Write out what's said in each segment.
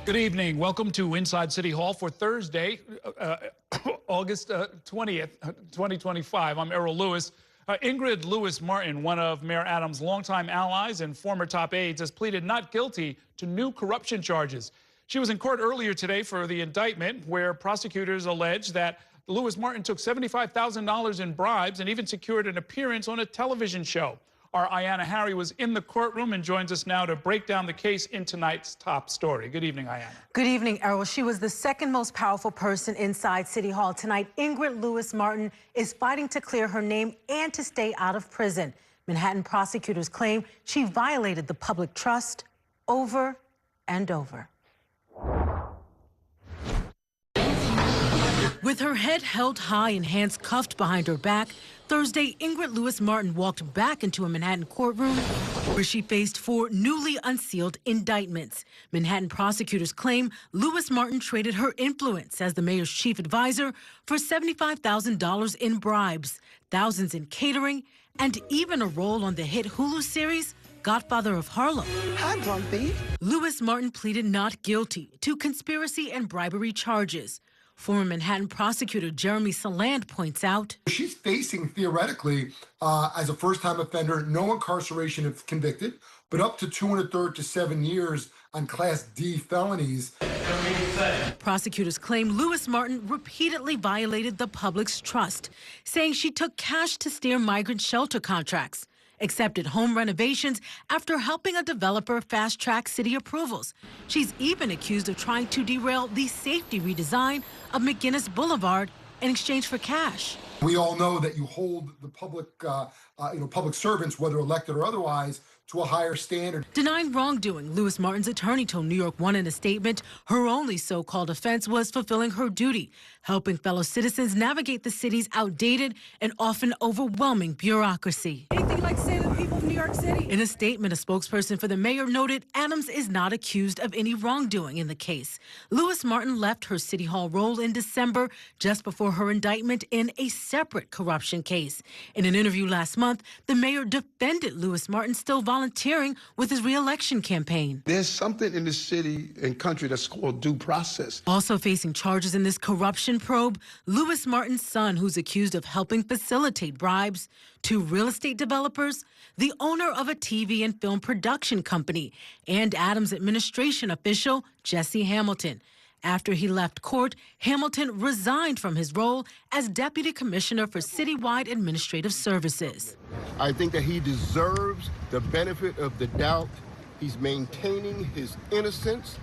Good evening. Welcome to Inside City Hall for Thursday, August 20th, 2025. I'm Mayoral Lewis. Ingrid Lewis-Martin, one of Mayor Adams' longtime allies and former top aides, has pleaded not guilty to new corruption charges. She was in court earlier today for the indictment, where prosecutors allege that Lewis-Martin took $75,000 in bribes and even secured an appearance on a television show. Our Ayanna Harry was in the courtroom and joins us now to break down the case in tonight's top story. Good evening, Ayanna. Good evening, Errol. She was the second most powerful person inside City Hall. Tonight, Ingrid Lewis-Martin is fighting to clear her name and to stay out of prison. Manhattan prosecutors claim she violated the public trust over and over. With her head held high and hands cuffed behind her back, Thursday, Ingrid Lewis-Martin walked back into a Manhattan courtroom where she faced 4 newly unsealed indictments. Manhattan prosecutors claim Lewis-Martin traded her influence as the mayor's chief advisor for $75,000 in bribes, thousands in catering, and even a role on the hit Hulu series Godfather of Harlem. Hi, Grumpy. Lewis-Martin pleaded not guilty to conspiracy and bribery charges. Former Manhattan prosecutor Jeremy Saland points out, she's facing, theoretically, as a first-time offender, no incarceration if convicted, but up to 2 1/3 to 7 years on Class D felonies. Prosecutors claim Lewis-Martin repeatedly violated the public's trust, saying she took cash to steer migrant shelter contracts, accepted home renovations after helping a developer fast-track city approvals. She's even accused of trying to derail the safety redesign of McGuinness Boulevard in exchange for cash. We all know that you hold the public, public servants, whether elected or otherwise, to a higher standard. Denying wrongdoing, Lewis-Martin's attorney told New York One in a statement her only so-called offense was fulfilling her duty, helping fellow citizens navigate the city's outdated and often overwhelming bureaucracy. Anything you'd like to say to the people of New York City? In a statement, a spokesperson for the mayor noted Adams is not accused of any wrongdoing in the case. Lewis-Martin left her City Hall role in December, just before her indictment in a separate corruption case. In an interview last month, the mayor defended Lewis-Martin still volunteering with his re-election campaign. There's something in the city and country that's called due process. Also facing charges in this corruption probe, Lewis-Martin's son, who's accused of helping facilitate bribes, 2 real estate developers, the owner of a TV and film production company, and Adams administration official Jesse Hamilton. After he left court, Hamilton resigned from his role as Deputy Commissioner for Citywide Administrative Services. I think that he deserves the benefit of the doubt. He's maintaining his innocence.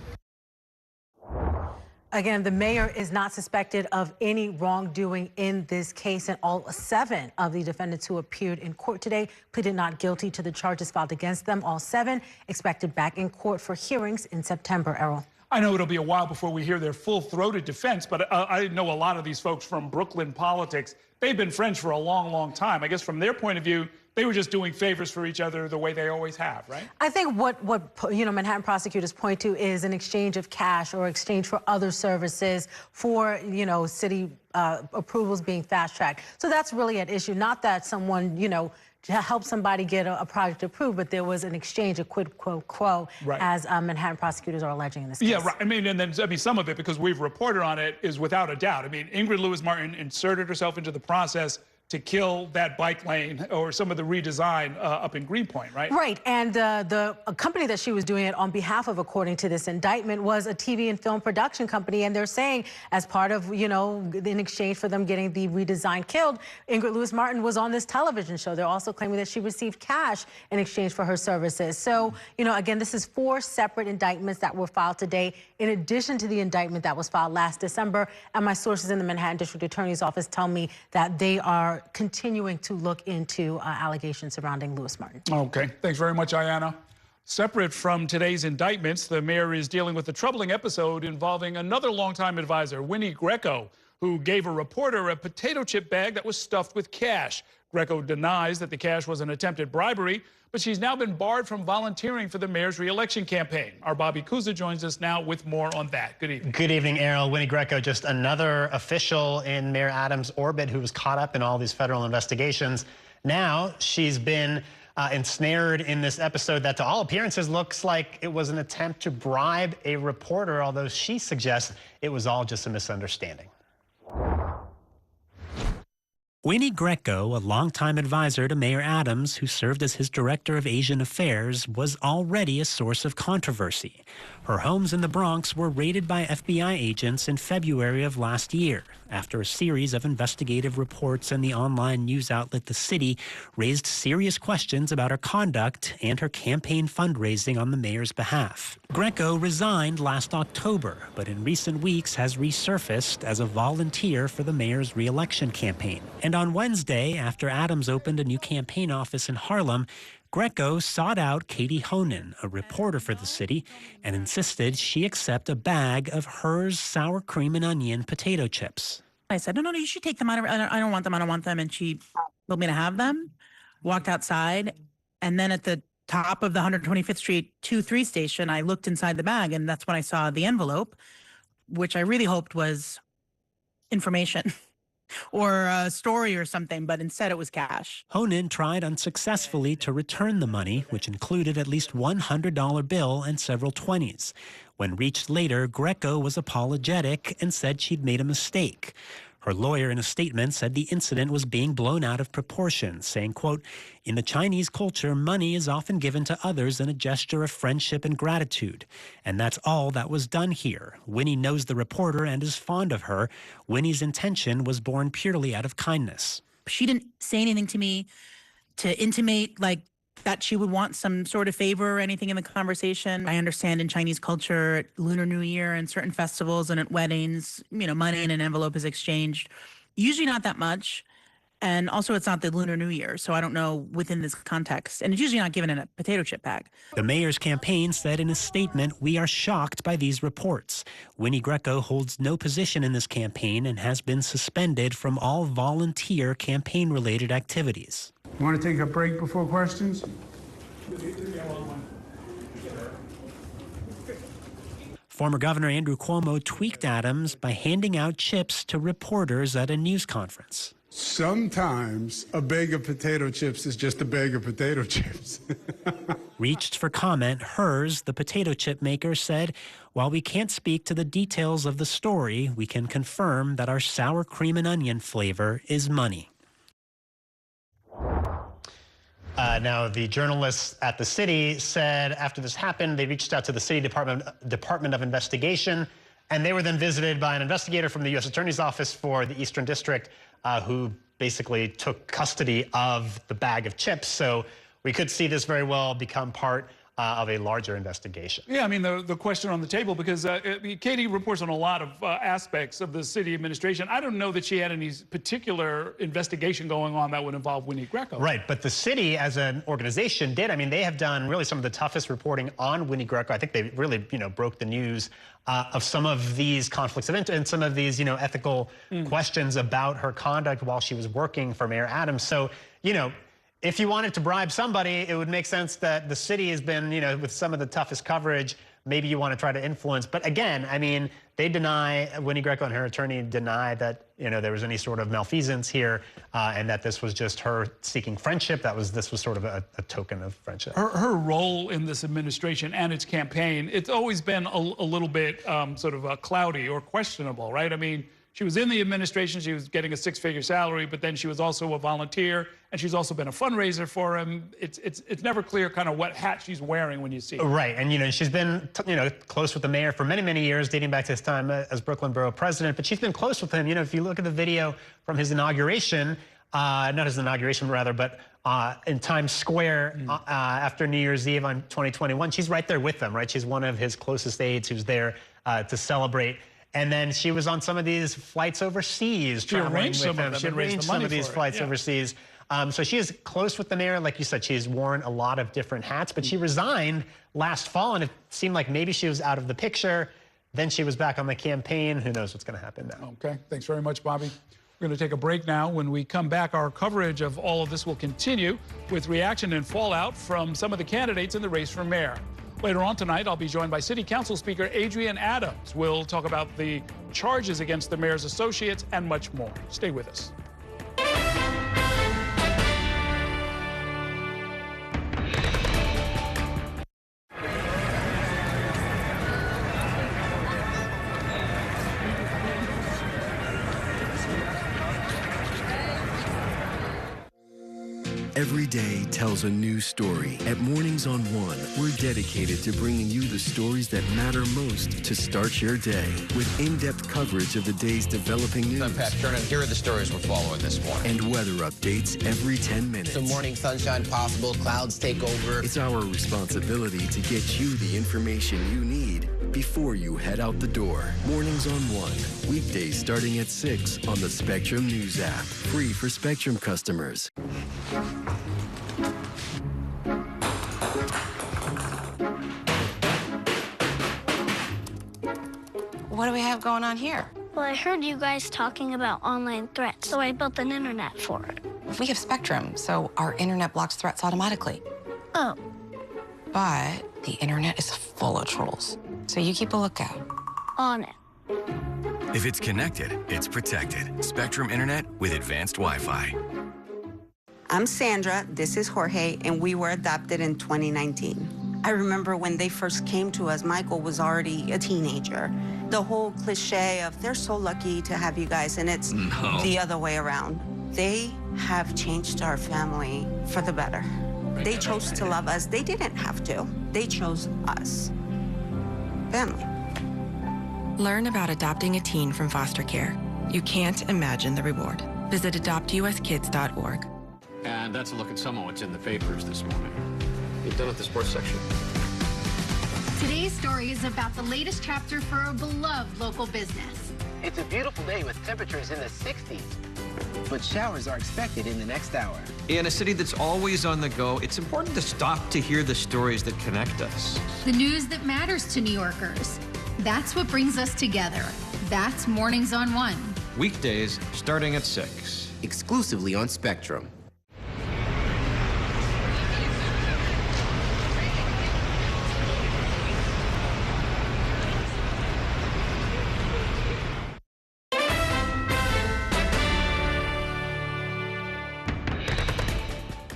Again, the mayor is not suspected of any wrongdoing in this case, and all 7 of the defendants who appeared in court today pleaded not guilty to the charges filed against them. All 7 expected back in court for hearings in September, Errol. I know it'll be a while before we hear their full-throated defense, but I know a lot of these folks from Brooklyn politics. They've been friends for a long, long time. I guess from their point of view, they were just doing favors for each other the way they always have, right? I think what Manhattan prosecutors point to is an exchange of cash or exchange for other services for, city approvals being fast-tracked. So that's really at issue, not that someone, to help somebody get a project approved, but there was an exchange, a quid pro quo, right, as Manhattan prosecutors are alleging in this case. Yeah, right. I mean, some of it, because we've reported on it, is without a doubt. I mean, Ingrid Lewis-Martin inserted herself into the process to kill that bike lane or some of the redesign up in Greenpoint, right? Right, and the company that she was doing it on behalf of, according to this indictment, was a TV and film production company, and they're saying as part of, in exchange for them getting the redesign killed, Ingrid Lewis-Martin was on this television show. They're also claiming that she received cash in exchange for her services. So, again, this is 4 separate indictments that were filed today, in addition to the indictment that was filed last December, and my sources in the Manhattan District Attorney's Office tell me that they are continuing to look into allegations surrounding Lewis-Martin. Okay. Thanks very much, Ayanna. Separate from today's indictments, the mayor is dealing with a troubling episode involving another longtime advisor, Winnie Greco, who gave a reporter a potato chip bag that was stuffed with cash. Greco denies that the cash was an attempted bribery, but she's now been barred from volunteering for the mayor's re-election campaign. Our Bobby Kuza joins us now with more on that. Good evening. Good evening, Errol. Winnie Greco, just another official in Mayor Adams' orbit who was caught up in all these federal investigations. Now she's been ensnared in this episode that to all appearances looks like it was an attempt to bribe a reporter, although she suggests it was all just a misunderstanding. Winnie Greco, a longtime advisor to Mayor Adams, who served as his director of Asian affairs, was already a source of controversy. Her homes in the Bronx were raided by FBI agents in February of last year, after a series of investigative reports and the online news outlet The City raised serious questions about her conduct and her campaign fundraising on the mayor's behalf. Greco resigned last October, but in recent weeks has resurfaced as a volunteer for the mayor's re-election campaign. And on Wednesday, after Adams opened a new campaign office in Harlem, Greco sought out Katie Honan, a reporter for The City, and insisted she accept a bag of hers sour cream and onion potato chips. I said, no, you should take them. I don't want them. I don't want them. And she told me to have them, walked outside. And then at the top of the 125th Street 2-3 station, I looked inside the bag, and that's when I saw the envelope, which I really hoped was information or a story or something, but instead it was cash. Honan tried unsuccessfully to return the money, which included at least $100 bill and several 20s. When reached later, Greco was apologetic and said she'd made a mistake. Her lawyer in a statement said the incident was being blown out of proportion, saying, quote, "In the Chinese culture, money is often given to others in a gesture of friendship and gratitude. And that's all that was done here. Winnie knows the reporter and is fond of her. Winnie's intention was born purely out of kindness." She didn't say anything to me to intimate like that she would want some sort of favor or anything in the conversation. I understand in Chinese culture, at Lunar New Year and certain festivals and at weddings, money in an envelope is exchanged. Usually not that much. And also it's not the Lunar New Year, so I don't know within this context. And it's usually not given in a potato chip bag. The mayor's campaign said in a statement, "We are shocked by these reports. Winnie Greco holds no position in this campaign and has been suspended from all volunteer campaign-related activities." Want to take a break before questions? Former Governor Andrew Cuomo tweaked Adams by handing out chips to reporters at a news conference. Sometimes a bag of potato chips is just a bag of potato chips. Reached for comment, Hers, the potato chip maker, said, "While we can't speak to the details of the story, we can confirm that our sour cream and onion flavor is money." Now, the journalists at the city said after this happened, they reached out to the city Department of Investigation, and they were then visited by an investigator from the U.S. Attorney's Office for the Eastern District, who basically took custody of the bag of chips. So we could see this very well become part of a larger investigation. Yeah, I mean, the question on the table, because Katie reports on a lot of aspects of the city administration. I don't know that she had any particular investigation going on that would involve Winnie Greco. Right, but the city as an organization did. I mean, they have done really some of the toughest reporting on Winnie Greco. I think they really, broke the news of some of these conflicts of interest and some of these, ethical questions about her conduct while she was working for Mayor Adams. So, if you wanted to bribe somebody, it would make sense that the city has been, with some of the toughest coverage, maybe you want to try to influence. But again, I mean, they deny, Winnie Greco and her attorney deny that, there was any sort of malfeasance here and that this was just her seeking friendship. This was sort of a token of friendship. Her role in this administration and its campaign, it's always been a little bit sort of cloudy or questionable, right? I mean, she was in the administration, she was getting a six-figure salary, but then she was also a volunteer, and she's also been a fundraiser for him. It's never clear kind of what hat she's wearing when you see her. Right, and she's been close with the mayor for many, many years, dating back to his time as Brooklyn Borough President. But she's been close with him. If you look at the video from his inauguration, not his inauguration rather, but in Times Square after New Year's Eve on 2021, she's right there with them, right? She's one of his closest aides who's there to celebrate. And then she was on some of these flights overseas. She arranged some of them. She arranged some of these flights overseas. So she is close with the mayor. Like you said, she's worn a lot of different hats, but she resigned last fall, and it seemed like maybe she was out of the picture. Then she was back on the campaign. Who knows what's going to happen now? Okay, thanks very much, Bobby. We're going to take a break now. When we come back, our coverage of all of this will continue with reaction and fallout from some of the candidates in the race for mayor. Later on tonight, I'll be joined by City Council Speaker Adrienne Adams. We'll talk about the charges against the mayor's associates and much more. Stay with us. Every day tells a new story. At Mornings on One, we're dedicated to bringing you the stories that matter most to start your day. With in-depth coverage of the day's developing news. I'm Pat Kernan. Here are the stories we're following this morning. And weather updates every 10 minutes. Some morning sunshine possible, clouds take over. It's our responsibility to get you the information you need before you head out the door. Mornings on One. Weekdays starting at 6 on the Spectrum News app. Free for Spectrum customers. What do we have going on here? Well, I heard you guys talking about online threats, so I built an internet for it. We have Spectrum, so our internet blocks threats automatically. Oh. But the internet is full of trolls, so you keep a lookout. On it. If it's connected, it's protected. Spectrum Internet with advanced Wi-Fi. I'm Sandra, this is Jorge, and we were adopted in 2019. I remember when they first came to us, Michael was already a teenager. The whole cliche of they're so lucky to have you guys, and it's the other way around. They have changed our family for the better. They chose to love us. They didn't have to. They chose us. Family. Learn about adopting a teen from foster care. You can't imagine the reward. Visit adoptuskids.org. And that's a look at some of what's in the papers this morning. You done with the sports section? Today's story is about the latest chapter for a beloved local business. It's a beautiful day with temperatures in the 60s, but showers are expected in the next hour. In a city that's always on the go, it's important to stop to hear the stories that connect us. The news that matters to New Yorkers. That's what brings us together. That's Mornings on One. Weekdays starting at 6. Exclusively on Spectrum.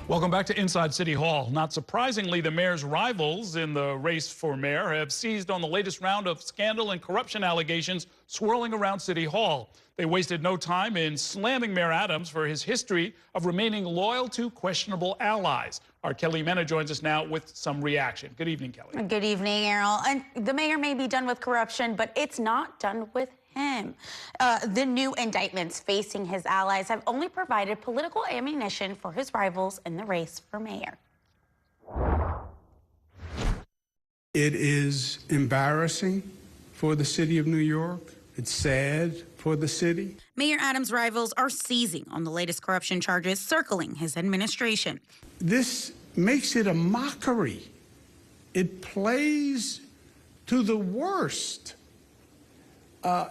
Welcome back to Inside City Hall. Not surprisingly, the mayor's rivals in the race for mayor have seized on the latest round of scandal and corruption allegations swirling around City Hall. They wasted no time in slamming Mayor Adams for his history of remaining loyal to questionable allies. Our Kelly Mena joins us now with some reaction. Good evening, Kelly. Good evening, Errol. And the mayor may be done with corruption, but it's not done with him. The new indictments facing his allies have only provided political ammunition for his rivals in the race for mayor. It is embarrassing for the city of New York. It's sad for the city. Mayor Adams' rivals are seizing on the latest corruption charges circling his administration. This makes it a mockery. It plays to the worst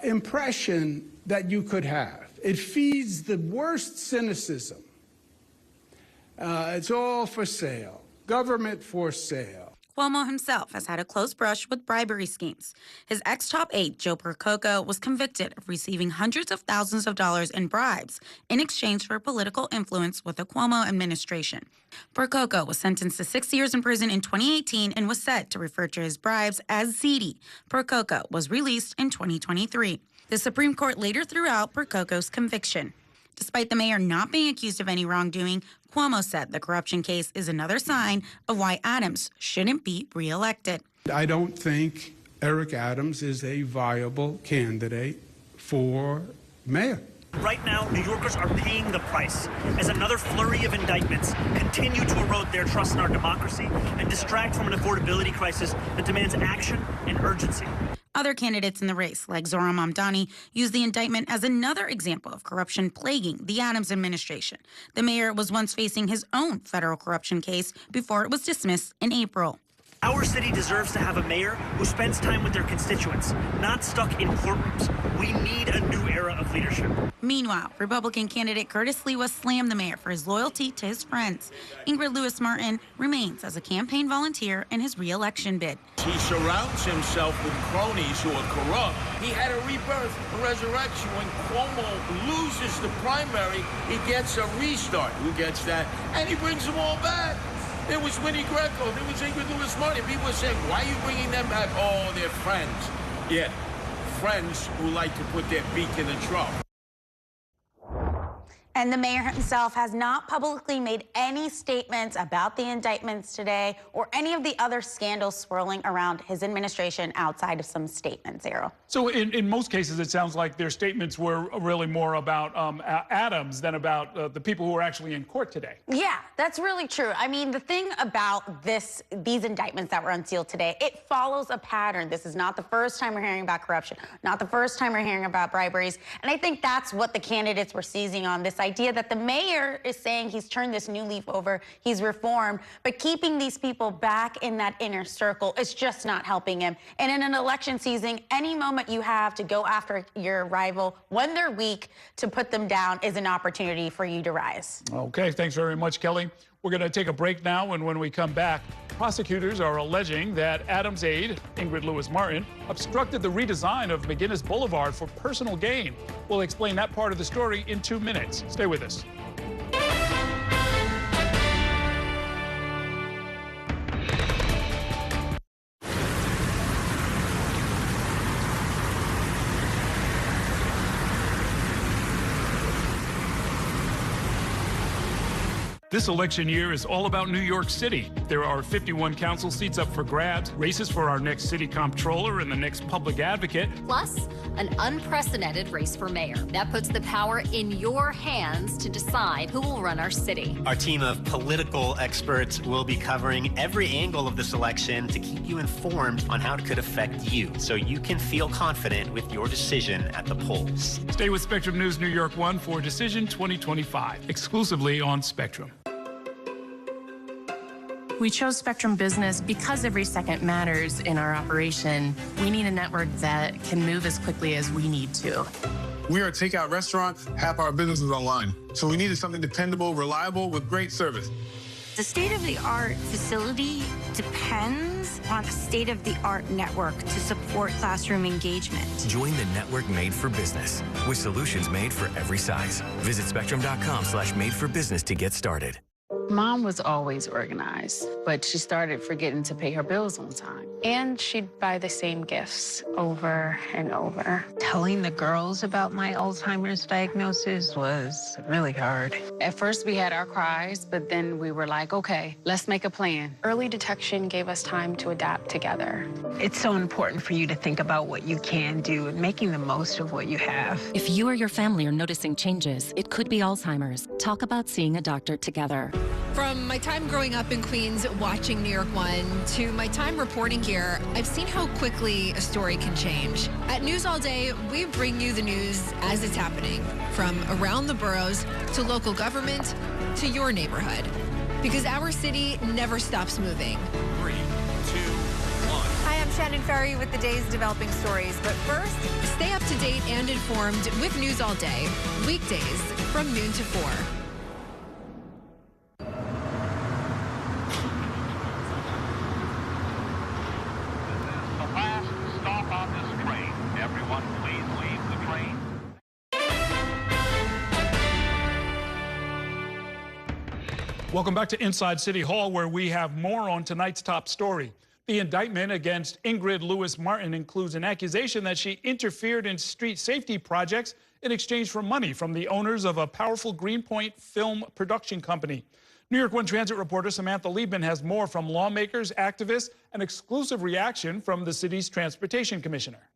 impression that you could have. It feeds the worst cynicism. It's all for sale. Government for sale. Cuomo himself has had a close brush with bribery schemes. His ex-top aide, Joe Percoco, was convicted of receiving hundreds of thousands of dollars in bribes in exchange for political influence with the Cuomo administration. Percoco was sentenced to 6 years in prison in 2018 and was said to refer to his bribes as seedy. Percoco was released in 2023. The Supreme Court later threw out Percoco's conviction. Despite the mayor not being accused of any wrongdoing, Cuomo said the corruption case is another sign of why Adams shouldn't be reelected. I don't think Eric Adams is a viable candidate for mayor. Right now, New Yorkers are paying the price as another flurry of indictments continue to erode their trust in our democracy and distract from an affordability crisis that demands action and urgency. Other candidates in the race, like Zohran Mamdani, used the indictment as another example of corruption plaguing the Adams administration. The mayor was once facing his own federal corruption case before it was dismissed in April. Our city deserves to have a mayor who spends time with their constituents, not stuck in courtrooms. We need a new era of leadership. Meanwhile, Republican candidate Curtis Lewa slammed the mayor for his loyalty to his friends. Ingrid Lewis-Martin remains as a campaign volunteer in his re-election bid. He surrounds himself with cronies who are corrupt. He had a rebirth, a resurrection. When Cuomo loses the primary, he gets a restart. Who gets that? And he brings them all back. There was Winnie Greco, there was Ingrid Lewis-Martin. People were saying, why are you bringing them back? Oh, they're friends. Yeah, friends who like to put their beak in the trough. And the mayor himself has not publicly made any statements about the indictments today or any of the other scandals swirling around his administration outside of some statements, Errol. So in most cases, it sounds like their statements were really more about Adams than about the people who are actually in court today. Yeah, that's really true. I mean, the thing about these indictments that were unsealed today, it follows a pattern. This is not the first time we're hearing about corruption, not the first time we're hearing about briberies. And I think that's what the candidates were seizing on, this idea that the mayor is saying he's turned this new leaf over, he's reformed, but keeping these people back in that inner circle is just not helping him. And in an election season, any moment you have to go after your rival when they're weak to put them down is an opportunity for you to rise. Okay, thanks very much, Kelly. We're going to take a break now, and when we come back, prosecutors are alleging that Adams' aide, Ingrid Lewis Martin, obstructed the redesign of McGuinness Boulevard for personal gain. We'll explain that part of the story in 2 minutes. Stay with us. This election year is all about New York City. There are 51 council seats up for grabs, races for our next city comptroller and the next public advocate. Plus, an unprecedented race for mayor. That puts the power in your hands to decide who will run our city. Our team of political experts will be covering every angle of this election to keep you informed on how it could affect you, so you can feel confident with your decision at the polls. Stay with Spectrum News New York 1 for Decision 2025, exclusively on Spectrum. We chose Spectrum Business because every second matters in our operation. We need a network that can move as quickly as we need to. We are a takeout restaurant. Half our business is online. So we needed something dependable, reliable, with great service. The state-of-the-art facility depends on a state-of-the-art network to support classroom engagement. Join the network made for business with solutions made for every size. Visit spectrum.com/made for business to get started. Mom was always organized, but she started forgetting to pay her bills on time. And she'd buy the same gifts over and over. Telling the girls about my Alzheimer's diagnosis was really hard. At first, we had our cries, but then we were like, okay, let's make a plan. Early detection gave us time to adapt together. It's so important for you to think about what you can do and making the most of what you have. If you or your family are noticing changes, it could be Alzheimer's. Talk about seeing a doctor together. From my time growing up in Queens watching New York 1 to my time reporting here, I've seen how quickly a story can change. At News All Day, we bring you the news as it's happening, from around the boroughs to local government to your neighborhood. Because our city never stops moving. 3, 2, 1. Hi, I'm Shannon Ferry with the day's developing stories. But first, stay up to date and informed with News All Day, weekdays from noon to 4. Welcome back to Inside City Hall, where we have more on tonight's top story. The indictment against Ingrid Lewis Martin includes an accusation that she interfered in street safety projects in exchange for money from the owners of a powerful Greenpoint film production company. New York 1 Transit reporter Samantha Liebman has more from lawmakers, activists, and exclusive reaction from the city's transportation commissioner.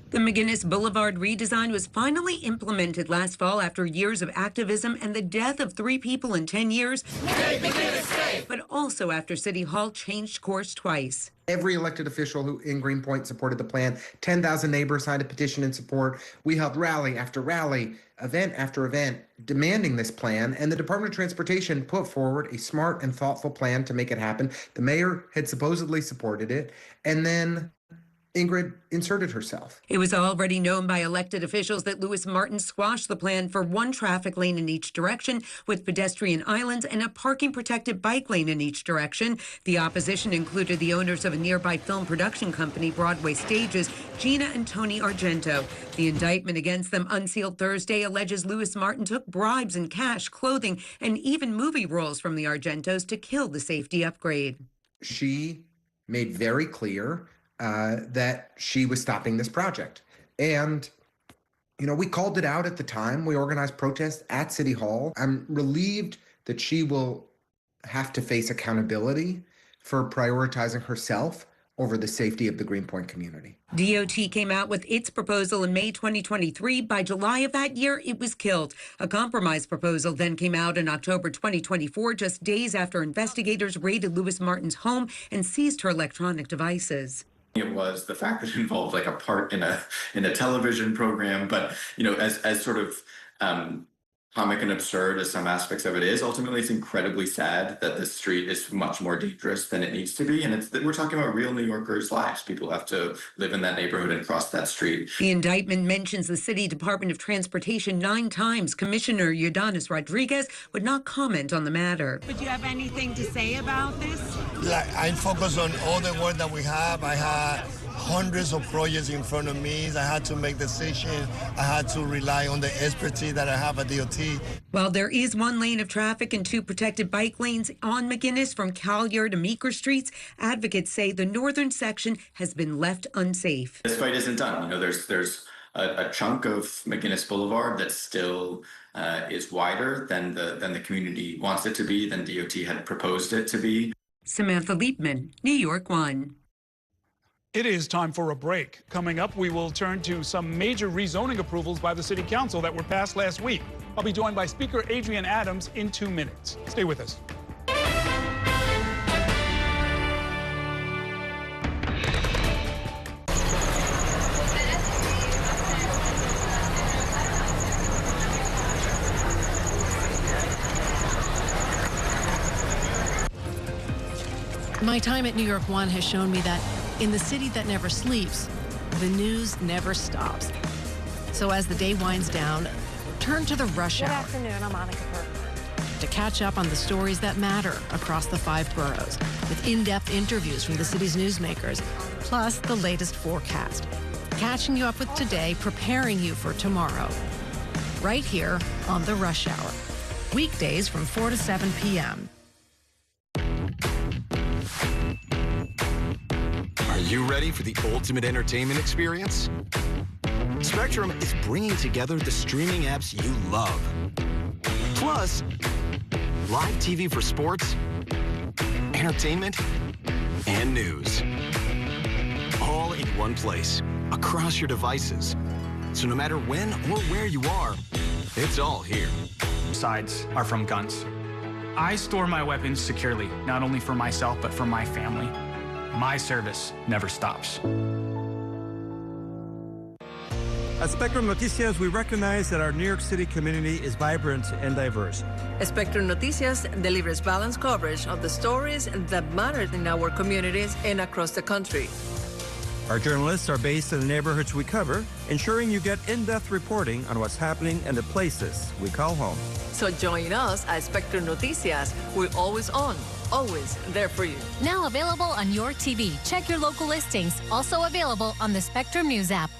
The McGuinness Boulevard redesign was finally implemented last fall after years of activism and the death of 3 people in 10 years. Make McGuinness safe! But also after City Hall changed course twice. Every elected official who in Greenpoint supported the plan. 10,000 neighbors signed a petition in support. We held rally after rally, event after event, demanding this plan, and the Department of Transportation put forward a smart and thoughtful plan to make it happen. The mayor had supposedly supported it, and then Ingrid inserted herself. It was already known by elected officials that Lewis Martin squashed the plan for 1 traffic lane in each direction with pedestrian islands and a parking protected bike lane in each direction. The opposition included the owners of a nearby film production company, Broadway Stages, Gina and Tony Argento. The indictment against them, unsealed Thursday, alleges Lewis Martin took bribes in cash, clothing, and even movie roles from the Argentos to kill the safety upgrade. She made very clear that she was stopping this project. And You know, we called it out at the time. We organized protests at City Hall. I'm relieved that she will have to face accountability for prioritizing herself over the safety of the Greenpoint community. DOT came out with its proposal in May 2023. By July of that year, it was killed. A compromise proposal then came out in October 2024, just days after investigators raided Lewis Martin's home and seized her electronic devices. It was the fact that it involved like a part in a television program, but you know, as sort of comic and absurd as some aspects of it is, ultimately it's incredibly sad that this street is much more dangerous than it needs to be. And we're talking about real New Yorkers' lives. People have to live in that neighborhood and cross that street. The indictment mentions the City Department of Transportation 9 times. Commissioner Yordanis Rodriguez would not comment on the matter. Would you have anything to say about this? Like, I focus on all the work that we have. I had hundreds of projects in front of me. I had to make decisions. I had to rely on the expertise that I have at DOT. While there is 1 lane of traffic and 2 protected bike lanes on McGuinness from Collier to Meeker Streets, advocates say the northern section has been left unsafe. This fight isn't done. You know, there's a chunk of McGuinness Boulevard that still is wider than the community wants it to be, than DOT had proposed it to be. Samantha Liebman, New York 1. It is time for a break. Coming up, we will turn to some major rezoning approvals by the City Council that were passed last week. I'll be joined by Speaker Adrienne Adams in 2 minutes. Stay with us. My time at New York 1 has shown me that in the city that never sleeps, the news never stops. So as the day winds down, turn to the rush hour. Good afternoon, I'm Monica Bergman. To catch up on the stories that matter across the 5 boroughs, with in-depth interviews from the city's newsmakers, plus the latest forecast. Catching you up with today, preparing you for tomorrow. Right here on the Rush Hour. Weekdays from 4 to 7 p.m. Are you ready for the ultimate entertainment experience? Spectrum is bringing together the streaming apps you love. Plus, live TV for sports, entertainment, and news. All in one place, across your devices. So no matter when or where you are, it's all here. Sides are from guns. I store my weapons securely, not only for myself, but for my family. My service never stops. At Spectrum Noticias, we recognize that our New York City community is vibrant and diverse. Spectrum Noticias delivers balanced coverage of the stories that matter in our communities and across the country. Our journalists are based in the neighborhoods we cover, ensuring you get in-depth reporting on what's happening in the places we call home. So join us at Spectrum Noticias. We're always on, always there for you. Now available on your TV. Check your local listings. Also available on the Spectrum News app.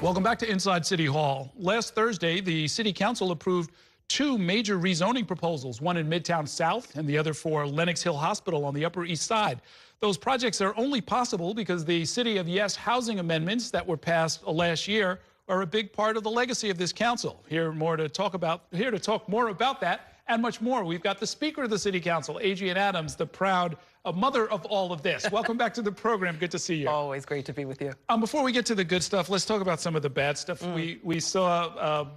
Welcome back to Inside City Hall. Last Thursday, the City Council approved 2 major rezoning proposals, one in Midtown South and the other for Lenox Hill Hospital on the Upper East Side. Those projects are only possible because the City of Yes housing amendments that were passed last year are a big part of the legacy of this council. Here to talk more about that and much more, we've got the Speaker of the City Council, Adrienne Adams, the proud mother of all of this. Welcome back to the program. Good to see you. Always great to be with you. Before we get to the good stuff, let's talk about some of the bad stuff. We saw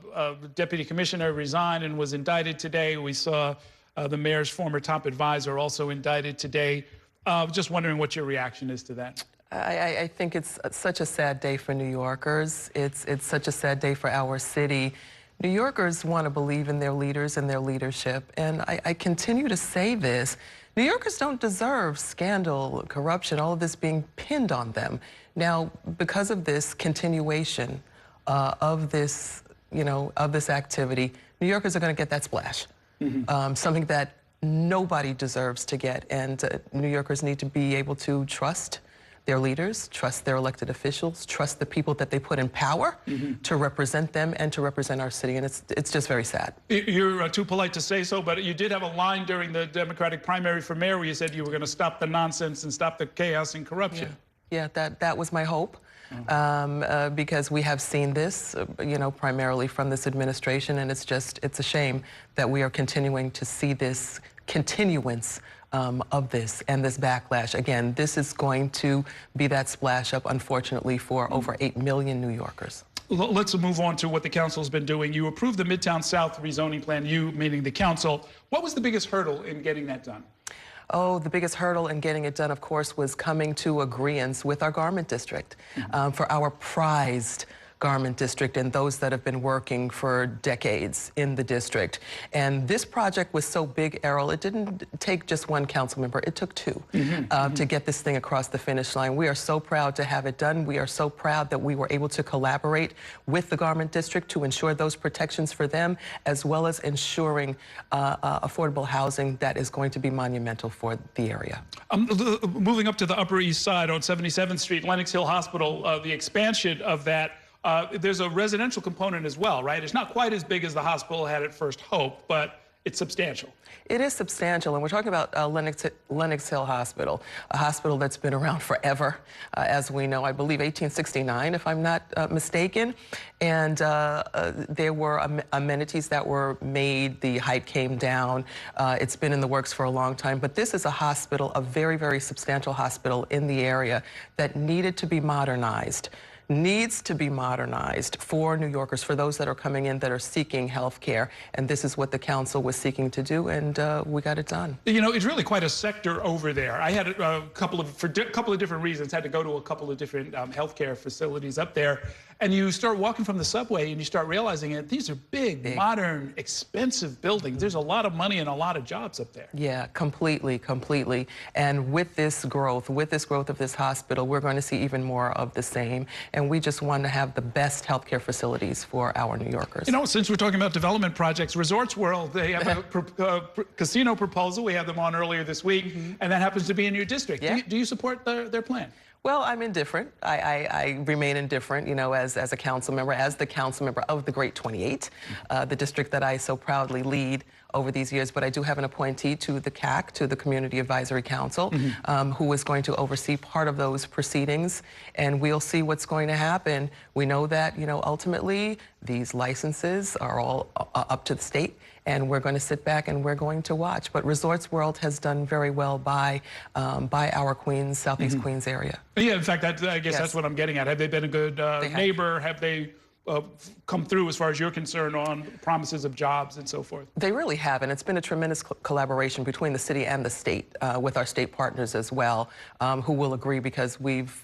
Deputy Commissioner resigned and was indicted today. We saw the mayor's former top advisor also indicted today. Just wondering what your reaction is to that. I think it's such a sad day for New Yorkers. It's such a sad day for our city. New Yorkers want to believe in their leaders and their leadership, and I continue to say this. New Yorkers don't deserve scandal, corruption, all of this being pinned on them. Now, because of this continuation of this, of this activity, New Yorkers are going to get that splash, something that nobody deserves to get, and New Yorkers need to be able to trust their leaders, trust their elected officials, trust the people that they put in power to represent them and to represent our city. And it's just very sad. You're too polite to say so, but you did have a line during the Democratic primary for mayor where you said you were going to stop the nonsense and stop the chaos and corruption. Yeah, that was my hope. Because we have seen this, primarily from this administration, and it's a shame that we are continuing to see this continuance of this and this backlash. Again, this is going to be that splash up, unfortunately, for over 8 million New Yorkers. Let's move on to what the council's been doing. You approved the Midtown South rezoning plan, you meaning the council. What was the biggest hurdle in getting that done? Oh, the biggest hurdle in getting it done, of course, was coming to agreeance with our garment district for our prized garment district and those that have been working for decades in the district. And this project was so big, Errol, it didn't take just one council member, it took two to get this thing across the finish line. We are so proud to have it done. We are so proud that we were able to collaborate with the garment district to ensure those protections for them, as well as ensuring affordable housing that is going to be monumental for the area. Moving up to the Upper East Side on 77th Street, Lenox Hill Hospital, the expansion of that, there's a residential component as well, right? It's not quite as big as the hospital had at first hoped, but it's substantial. It is substantial, and we're talking about Lenox Hill Hospital, a hospital that's been around forever, as we know, I believe 1869, if I'm not mistaken. And there were amenities that were made, the height came down. It's been in the works for a long time, but this is a hospital, a very, very substantial hospital in the area that needed to be modernized. Needs to be modernized for New Yorkers, for those that are coming in that are seeking health care. And this is what the council was seeking to do, and we got it done. You know, it's really quite a sector over there. I had for a couple of different reasons, had to go to a couple of different healthcare facilities up there. And you start walking from the subway and you start realizing it. These are big, modern, expensive buildings. There's a lot of money and a lot of jobs up there. Yeah, completely. And with this growth of this hospital, we're going to see even more of the same. And we just want to have the best healthcare facilities for our New Yorkers. You know, since we're talking about development projects, Resorts World, they have a casino proposal. We had them on earlier this week, and that happens to be in your district. Yeah. Do you support their plan? Well, I'm indifferent. I remain indifferent, you know, as a council member, as the council member of the Great 28, the district that I so proudly lead over these years. But I do have an appointee to the CAC, to the Community Advisory Council, who is going to oversee part of those proceedings, and we'll see what's going to happen. We know that, you know, ultimately these licenses are all up to the state, and we're going to sit back and we're going to watch. But Resorts World has done very well by our Queens, Southeast Queens area. Yeah, in fact, I guess that's what I'm getting at. Have they been a good neighbor? Have they come through, as far as you're concerned, on promises of jobs and so forth? They really have, and it's been a tremendous collaboration between the city and the state, with our state partners as well, who will agree, because we've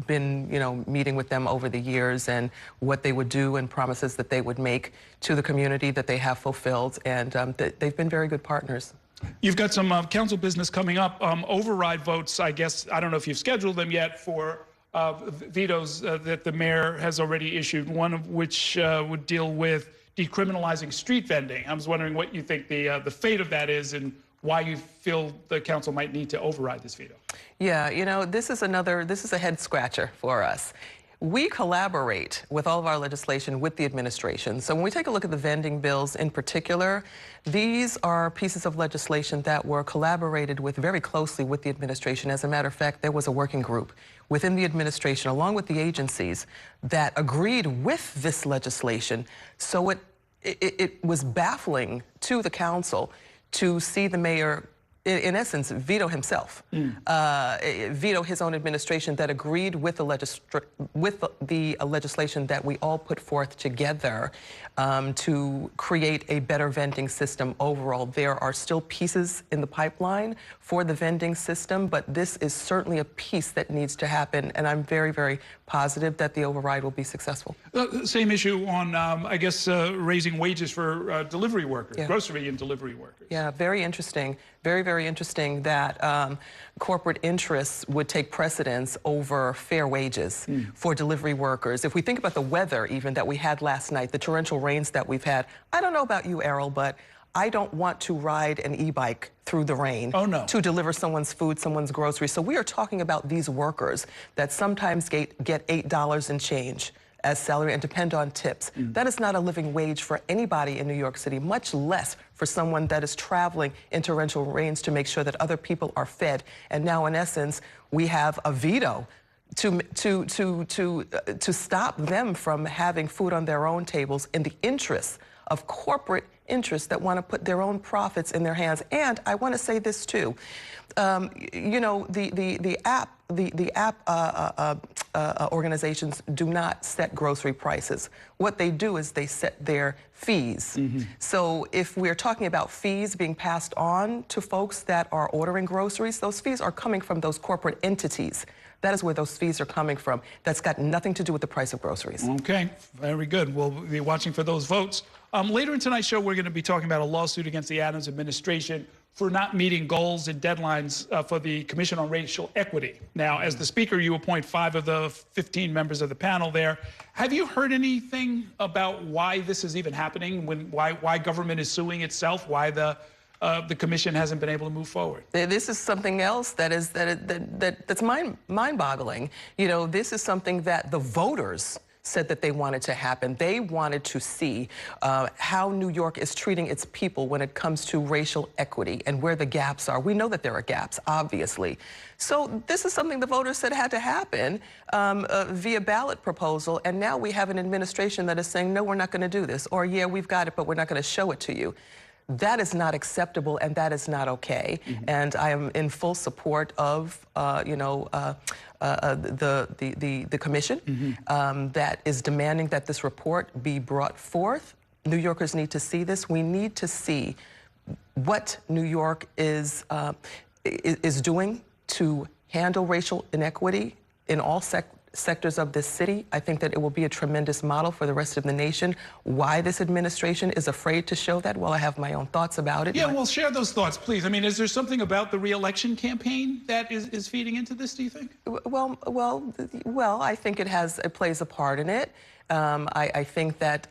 been, meeting with them over the years, and what they would do and promises that they would make to the community that they have fulfilled, and they've been very good partners. You've got some council business coming up. Override votes, I guess, I don't know if you've scheduled them yet, for vetoes that the mayor has already issued, one of which would deal with decriminalizing street vending. I was wondering what you think the fate of that is, and why you feel the council might need to override this veto. Yeah, you know, this is a head scratcher for us. We collaborate with all of our legislation with the administration. So when we take a look at the vending bills in particular, these are pieces of legislation that were collaborated with very closely with the administration. As a matter of fact, there was a working group within the administration, along with the agencies, that agreed with this legislation. So it was baffling to the council to see the mayor, in essence, veto himself, veto his own administration that agreed with the legislation that we all put forth together to create a better vending system overall. There are still pieces in the pipeline for the vending system, but this is certainly a piece that needs to happen, and I'm very, very positive that the override will be successful. Same issue on, I guess, raising wages for delivery workers, grocery and delivery workers. Yeah, very interesting. Very, very interesting that corporate interests would take precedence over fair wages for delivery workers. If we think about the weather even that we had last night, the torrential rains that we've had, I don't know about you, Errol, but I don't want to ride an e-bike through the rain to deliver someone's food, someone's groceries. So we are talking about these workers that sometimes get $8 and change as salary and depend on tips. That is not a living wage for anybody in New York City, much less for someone that is traveling in torrential rains to make sure that other people are fed. And now, in essence, we have a veto to stop them from having food on their own tables in the interests of corporate interests that want to put their own profits in their hands. And I want to say this too, you know, the app organizations do not set grocery prices. What they do is they set their fees. So if we're talking about fees being passed on to folks that are ordering groceries, those fees are coming from those corporate entities. That is where those fees are coming from. That's got nothing to do with the price of groceries. Okay, very good. We'll be watching for those votes. Later in tonight's show, we're going to be talking about a lawsuit against the Adams administration for not meeting goals and deadlines for the Commission on Racial Equity. Now, as the speaker, you appoint 5 of the 15 members of the panel there. Have you heard anything about why this is even happening, why government is suing itself, why the commission hasn't been able to move forward? This is something else that's mind-boggling. You know, this is something that the voters said that they wanted to happen. They wanted to see how New York is treating its people when it comes to racial equity and where the gaps are. We know that there are gaps, obviously. So this is something the voters said had to happen via ballot proposal, and now we have an administration that is saying, no, we're not going to do this, or yeah, we've got it, but we're not going to show it to you. That is not acceptable, and that is not okay. And I am in full support of, you know, the commission that is demanding that this report be brought forth. New Yorkers need to see this. We need to see what New York is doing to handle racial inequity in all sectors of this city. I think that it will be a tremendous model for the rest of the nation. Why this administration is afraid to show that, well, I have my own thoughts about it. Yeah, well, share those thoughts, please. I mean, is there something about the re-election campaign that is feeding into this, do you think? Well, I think it plays a part in it. I think that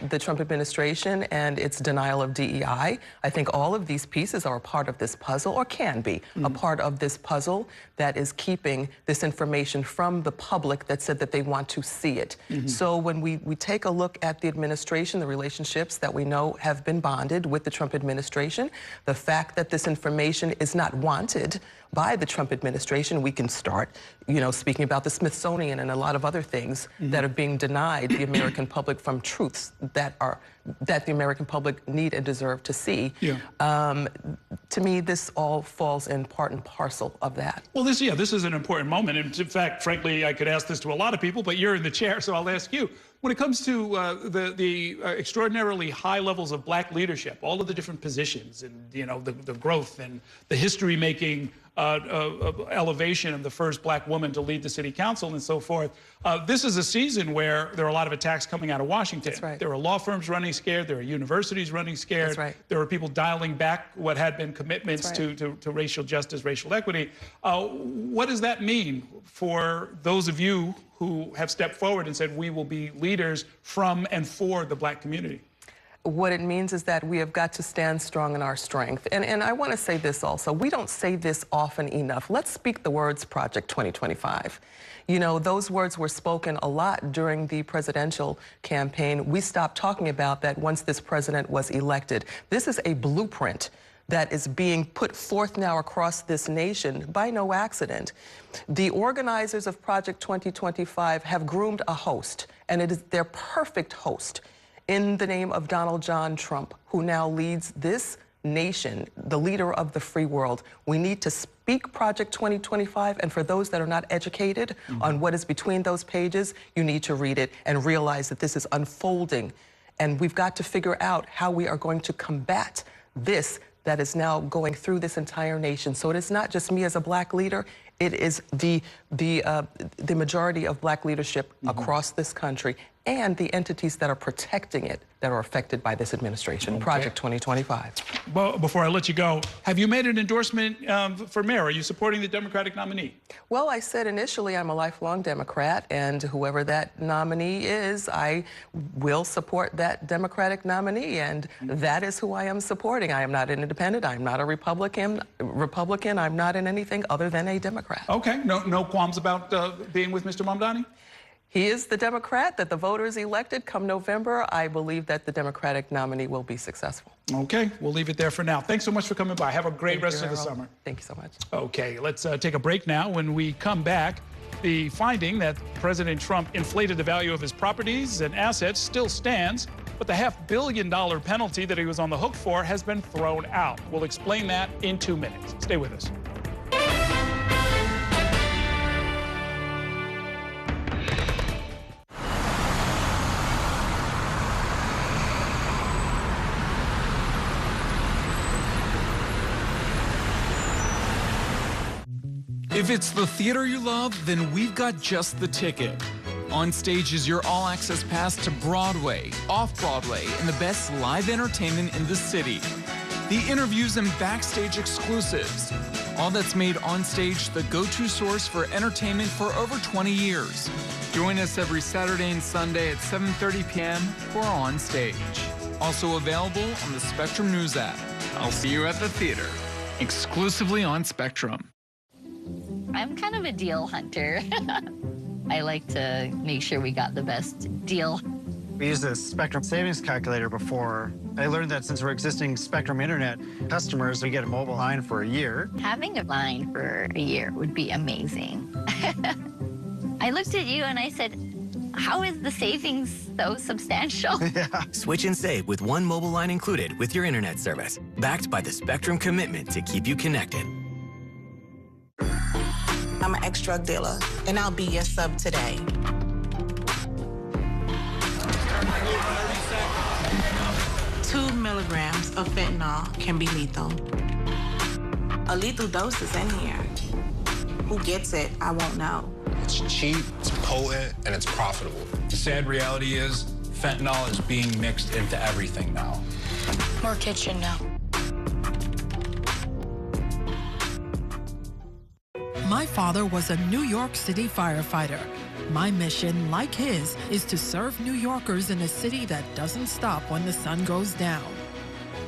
the Trump administration and its denial of DEI, I think all of these pieces are a part of this puzzle, or can be a part of this puzzle that is keeping this information from the public that said that they want to see it. So when we take a look at the administration, the relationships that we know have been bonded with the Trump administration, the fact that this information is not wanted by the Trump administration, we can start, you know, speaking about the Smithsonian and a lot of other things that are being denied the American public from truths that the American public need and deserve to see. To me, this all falls in part and parcel of that. Well, this is an important moment. And in fact, frankly, I could ask this to a lot of people, but you're in the chair, so I'll ask you. When it comes to the extraordinarily high levels of black leadership, all of the different positions and, you know, the growth and the history-making elevation of the first black woman to lead the city council and so forth, this is a season where there are a lot of attacks coming out of Washington. That's right. There are law firms running scared. There are universities running scared. That's right. There are people dialing back what had been commitments to racial justice, racial equity. What does that mean for those of you who have stepped forward and said we will be leaders from and for the black community? What it means is that we have got to stand strong in our strength. And I want to say this also. We don't say this often enough. Let's speak the words Project 2025. You know, those words were spoken a lot during the presidential campaign. We stopped talking about that once this president was elected. This is a blueprint that is being put forth now across this nation by no accident. The organizers of Project 2025 have groomed a host, and it is their perfect host in the name of Donald John Trump, who now leads this nation, the leader of the free world. We need to speak Project 2025, and for those that are not educated on what is between those pages, you need to read it and realize that this is unfolding, and we've got to figure out how we are going to combat this that is now going through this entire nation. So it is not just me as a black leader, it is the majority of black leadership across this country and the entities that are protecting it that are affected by this administration. Okay. Project 2025. Well, before I let you go, have you made an endorsement for mayor? Are you supporting the Democratic nominee? Well, I said initially I'm a lifelong Democrat, and whoever that nominee is, I will support that Democratic nominee, and that is who I am supporting. I am not an independent. I'm not a Republican. I'm not in anything other than a Democrat. Okay. No qualms about being with Mr. Mamdani? He is the Democrat that the voters elected. Come November, I believe that the Democratic nominee will be successful. Okay, we'll leave it there for now. Thanks so much for coming by. Have a great rest of the summer. Thank you so much. Okay, let's take a break now. When we come back, the finding that President Trump inflated the value of his properties and assets still stands, but the $500 million penalty that he was on the hook for has been thrown out. We'll explain that in 2 minutes. Stay with us. If it's the theater you love, then we've got just the ticket. On Stage is your all-access pass to Broadway, off-Broadway, and the best live entertainment in the city. The interviews and backstage exclusives. All that's made On Stage the go-to source for entertainment for over 20 years. Join us every Saturday and Sunday at 7:30 p.m. for On Stage. Also available on the Spectrum News app. I'll see you at the theater, exclusively on Spectrum. I'm kind of a deal hunter. I like to make sure we got the best deal. We used the Spectrum savings calculator before. I learned that since we're existing Spectrum Internet customers, we get a mobile line for a year. Having a line for a year would be amazing. I looked at you and I said, how is the savings so substantial? Switch and save with one mobile line included with your internet service, backed by the Spectrum commitment to keep you connected. I'm an ex-drug dealer, and I'll be your sub today. 2 milligrams of fentanyl can be lethal. A lethal dose is in here. Who gets it, I won't know. It's cheap, it's potent, and it's profitable. The sad reality is fentanyl is being mixed into everything now. More kitchen now. My father was a New York City firefighter. My mission, like his, is to serve New Yorkers in a city that doesn't stop when the sun goes down.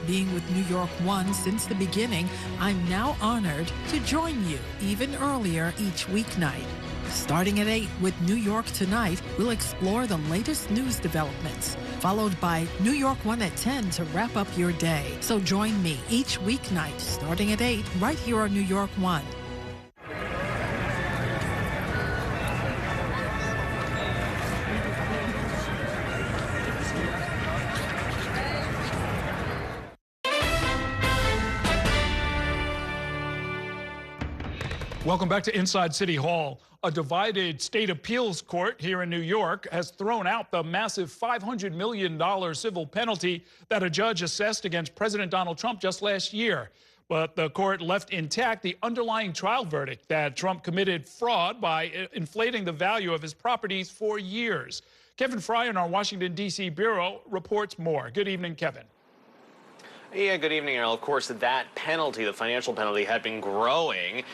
Being with New York One since the beginning, I'm now honored to join you even earlier each weeknight. Starting at 8 with New York Tonight, we'll explore the latest news developments, followed by New York One at 10 to wrap up your day. So join me each weeknight starting at 8 right here on New York One. Welcome back to Inside City Hall. A divided state appeals court here in New York has thrown out the massive $500 million civil penalty that a judge assessed against President Donald Trump just last year. But the court left intact the underlying trial verdict that Trump committed fraud by inflating the value of his properties for years. Kevin Fry in our Washington, D.C. bureau reports more. Good evening, Kevin. Yeah, good evening, Errol. Of course, that penalty, the financial penalty, had been growing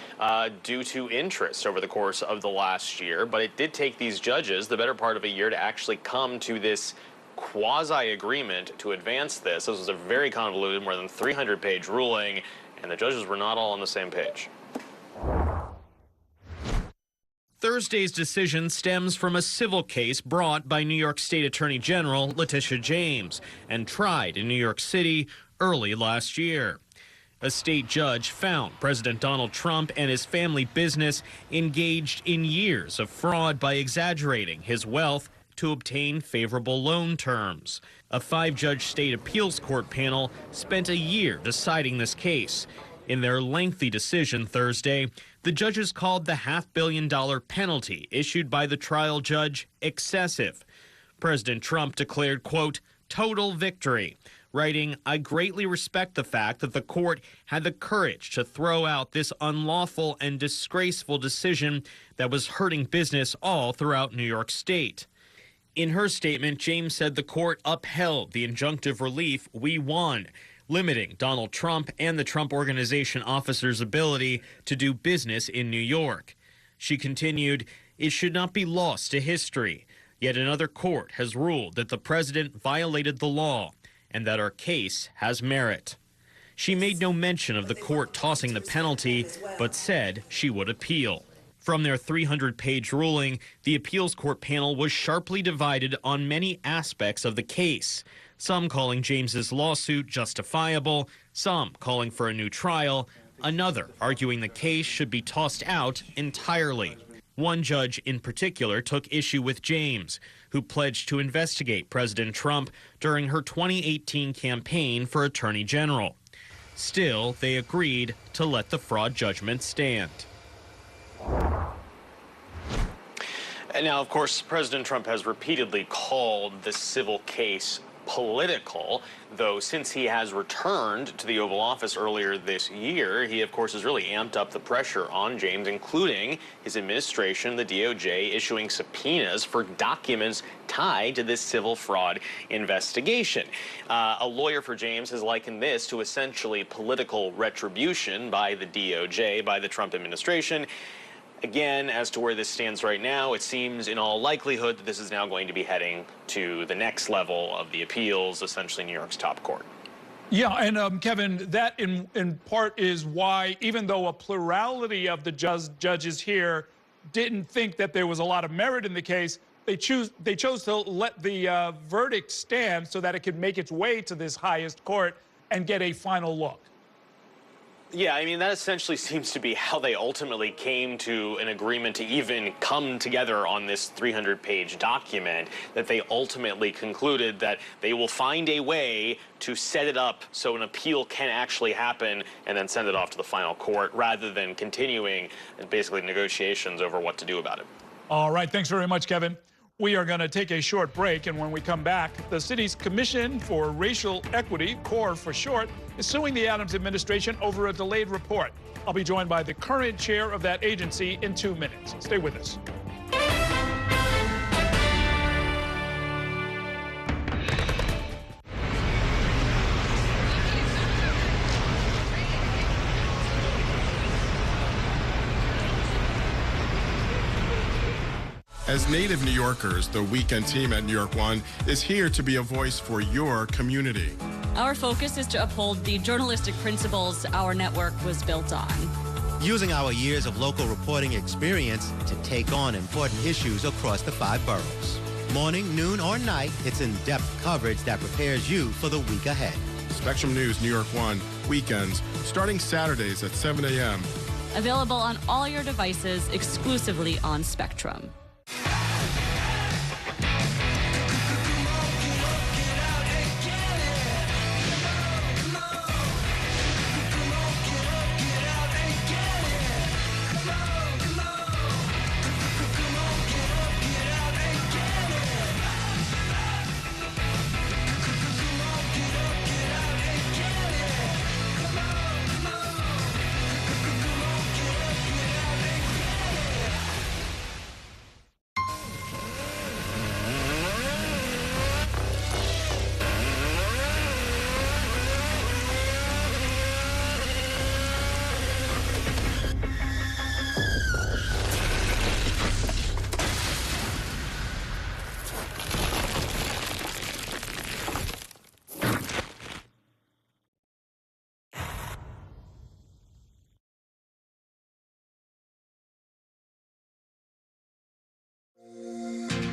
due to interest over the course of the last year. But it did take these judges the better part of a year to actually come to this quasi-agreement to advance this. This was a very convoluted, more than 300-page ruling, and the judges were not all on the same page. Thursday's decision stems from a civil case brought by New York State Attorney General Letitia James and tried in New York City early last year. A state judge found President Donald Trump and his family business engaged in years of fraud by exaggerating his wealth to obtain favorable loan terms. A 5-judge state appeals court panel spent a year deciding this case. In their lengthy decision Thursday, the judges called the $500 million penalty issued by the trial judge excessive. President Trump declared, quote, total victory, writing, I greatly respect the fact that the court had the courage to throw out this unlawful and disgraceful decision that was hurting business all throughout New York State. In her statement, James said the court upheld the injunctive relief we won, limiting Donald Trump and the Trump Organization officers' ability to do business in New York. She continued, "It should not be lost to history. Yet another court has ruled that the president violated the law and that our case has merit." She made no mention of the court tossing the penalty, but said she would appeal. From their 300-page ruling, the appeals court panel was sharply divided on many aspects of the case, some calling James's lawsuit justifiable, some calling for a new trial, another arguing the case should be tossed out entirely. One judge in particular took issue with James, who pledged to investigate President Trump during her 2018 campaign for Attorney General. Still, they agreed to let the fraud judgment stand. And now, of course, President Trump has repeatedly called the civil case political, though since he has returned to the Oval Office earlier this year, he, of course, has really amped up the pressure on James, including his administration, the DOJ, issuing subpoenas for documents tied to this civil fraud investigation. A lawyer for James has likened this to essentially political retribution by the DOJ, by the Trump administration. Again, as to where this stands right now, it seems in all likelihood that this is now going to be heading to the next level of the appeals, essentially New York's top court. Yeah, and Kevin, that in part is why, even though a plurality of the judges here didn't think that there was a lot of merit in the case, they chose to let the verdict stand so that it could make its way to this highest court and get a final look. Yeah, I mean, that essentially seems to be how they ultimately came to an agreement to even come together on this 300-page document, that they ultimately concluded that they will find a way to set it up so an appeal can actually happen and then send it off to the final court rather than continuing basically negotiations over what to do about it. All right, thanks very much, Kevin. We are going to take a short break, and when we come back, the city's Commission for Racial Equity, CORE for short, is suing the Adams administration over a delayed report. I'll be joined by the current chair of that agency in 2 minutes. Stay with us. As native New Yorkers, the weekend team at New York One is here to be a voice for your community. Our focus is to uphold the journalistic principles our network was built on. Using our years of local reporting experience to take on important issues across the 5 boroughs. Morning, noon, or night, it's in-depth coverage that prepares you for the week ahead. Spectrum News New York One, weekends, starting Saturdays at 7 a.m. Available on all your devices exclusively on Spectrum.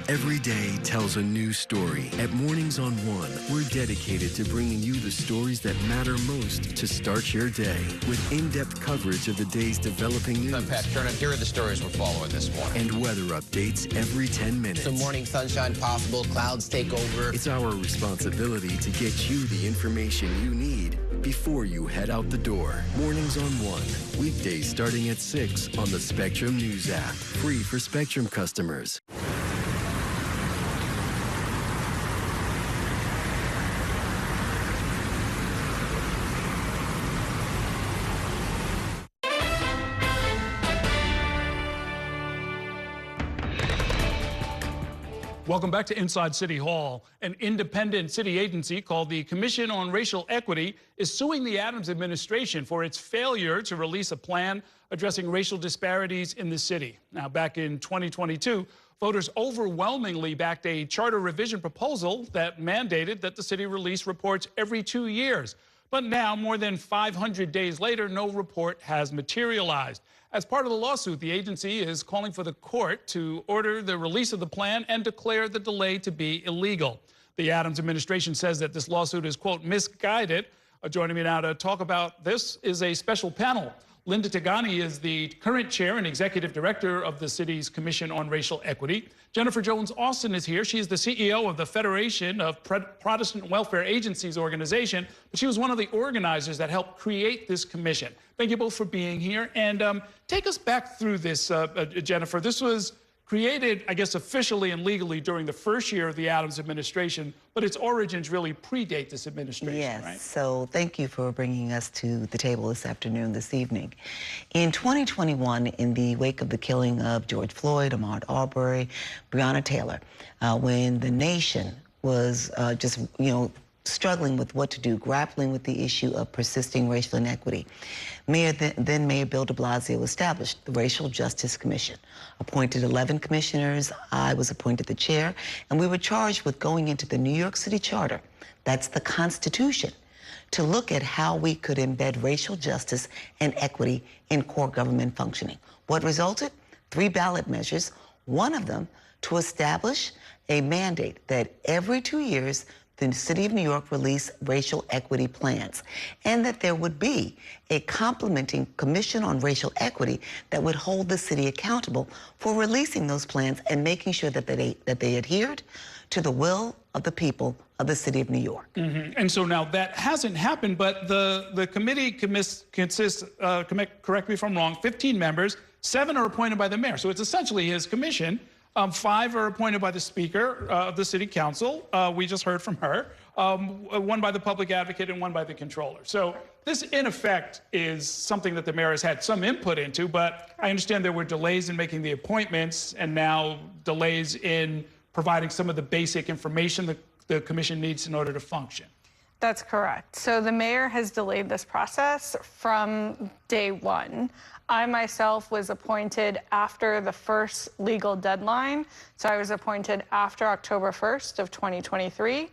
Every day tells a new story. At Mornings on One, we're dedicated to bringing you the stories that matter most to start your day with in-depth coverage of the day's developing news. I'm Pat Kernan. Here are the stories we're following this morning. And weather updates every 10 minutes. Some morning sunshine possible, clouds take over. It's our responsibility to get you the information you need before you head out the door. Mornings on One, weekdays starting at 6 on the Spectrum News app. Free for Spectrum customers. Welcome back to Inside City Hall. An independent city agency called the Commission on Racial Equity is suing the Adams administration for its failure to release a plan addressing racial disparities in the city. Now, back in 2022, voters overwhelmingly backed a charter revision proposal that mandated that the city release reports every 2 years. But now, more than 500 days later, no report has materialized. As part of the lawsuit, the agency is calling for the court to order the release of the plan and declare the delay to be illegal. The Adams administration says that this lawsuit is, quote, misguided. Joining me now to talk about this is a special panel. Linda Tagani is the current chair and executive director of the city's Commission on Racial Equity. Jennifer Jones-Austin is here. She is the CEO of the Federation of Protestant Welfare Agencies organization, but she was one of the organizers that helped create this commission. Thank you both for being here. And take us back through this, Jennifer. This was created, I guess, officially and legally during the first year of the Adams administration, but its origins really predate this administration, yes, right? So thank you for bringing us to the table this afternoon, this evening. In 2021, in the wake of the killing of George Floyd, Ahmaud Arbery, Breonna Taylor, when the nation was just, struggling with what to do, grappling with the issue of persisting racial inequity, then Mayor Bill de Blasio established the Racial Justice Commission, appointed 11 commissioners. I was appointed the chair, and we were charged with going into the New York City Charter, that's the Constitution, to look at how we could embed racial justice and equity in core government functioning. What resulted? 3 ballot measures, one of them to establish a mandate that every 2 years the City of New York release racial equity plans, and that there would be a complementing Commission on Racial Equity that would hold the city accountable for releasing those plans and making sure that they adhered to the will of the people of the City of New York. Mm-hmm. And so now that hasn't happened, but the committee consists, correct me if I'm wrong, 15 members, 7 are appointed by the mayor. So it's essentially his commission. 5 are appointed by the Speaker of the City Council. We just heard from her. 1 by the Public Advocate and 1 by the Controller. So this, in effect, is something that the mayor has had some input into, but I understand there were delays in making the appointments and now delays in providing some of the basic information that the commission needs in order to function. That's correct. So the mayor has delayed this process from day one. I myself was appointed after the first legal deadline. So I was appointed after October 1st of 2023,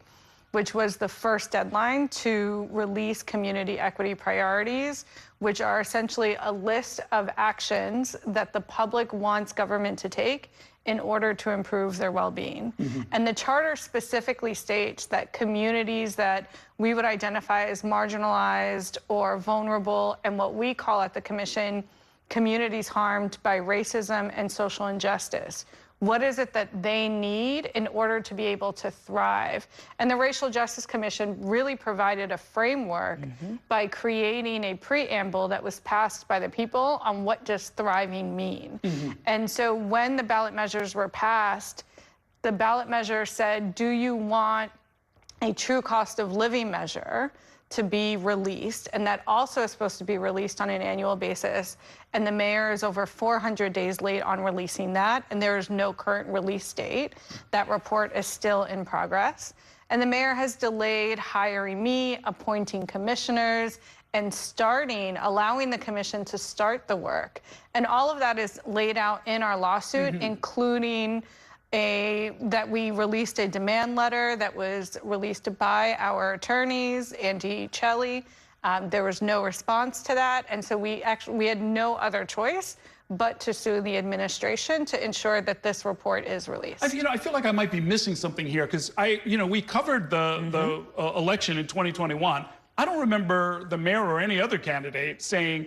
which was the first deadline to release community equity priorities, which are essentially a list of actions that the public wants government to take in order to improve their well-being. Mm-hmm. And the charter specifically states that communities that we would identify as marginalized or vulnerable, and what we call at the commission, communities harmed by racism and social injustice. What is it that they need in order to be able to thrive? And the Racial Justice Commission really provided a framework by creating a preamble that was passed by the people on what does thriving mean. And so when the ballot measures were passed, the ballot measure said, do you want a true cost of living measure to be released? And that also is supposed to be released on an annual basis. And the mayor is over 400 days late on releasing that, and there is no current release date. That report is still in progress. And the mayor has delayed hiring me, appointing commissioners, and allowing the commission to start the work. And all of that is laid out in our lawsuit, including that we released a demand letter that was released by our attorneys, Andy Celli. There was no response to that, and so we had no other choice but to sue the administration to ensure that this report is released. I feel like I might be missing something here because we covered the election in 2021. I don't remember the mayor or any other candidate saying,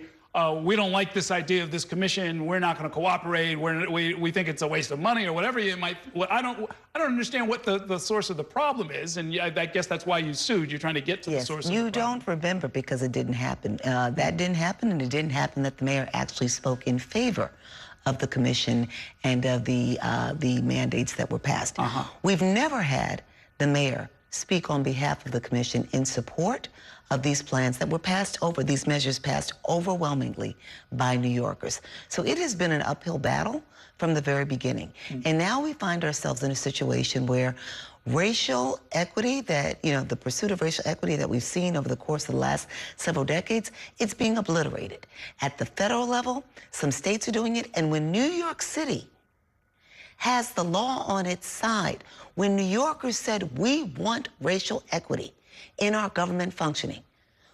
we don't like this idea of this commission. We're not going to cooperate. We think it's a waste of money or whatever you might. I don't understand what the source of the problem is, and I guess that's why you sued. You're trying to get to the source of the problem. You don't remember because it didn't happen. That didn't happen, and it didn't happen that the mayor actually spoke in favor of the commission and of the mandates that were passed. We've never had the mayor speak on behalf of the commission in support of these plans that were passed over, these measures passed overwhelmingly by New Yorkers. So it has been an uphill battle from the very beginning. And now we find ourselves in a situation where racial equity the pursuit of racial equity that we've seen over the course of the last several decades, it's being obliterated. At the federal level, some states are doing it, and when New York City has the law on its side, when New Yorkers said, we want racial equity in our government functioning,